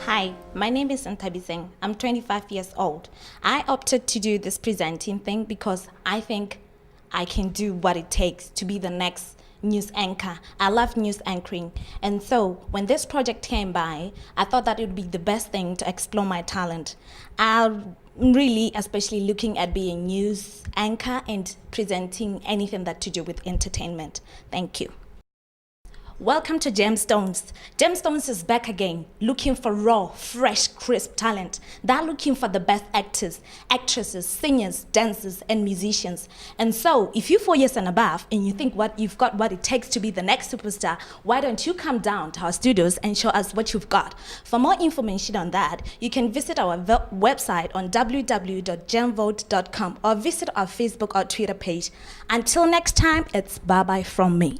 Hi, my name is Nthabiseng. I'm 25 years old. I opted to do this presenting thing because I think I can do what it takes to be the next news anchor. I love news anchoring. And so when this project came by, I thought that it would be the best thing to explore my talent. I'm really especially looking at being a news anchor and presenting anything that to do with entertainment. Thank you. Welcome to Gemstones. Gemstones is back again, looking for raw, fresh, crisp talent. They're looking for the best actors, actresses, singers, dancers, and musicians. And so, if you're 4 years and above and you think you've got what it takes to be the next superstar, why don't you come down to our studios and show us what you've got? For more information on that, you can visit our website on www.gemvote.com or visit our Facebook or Twitter page. Until next time, it's bye-bye from me.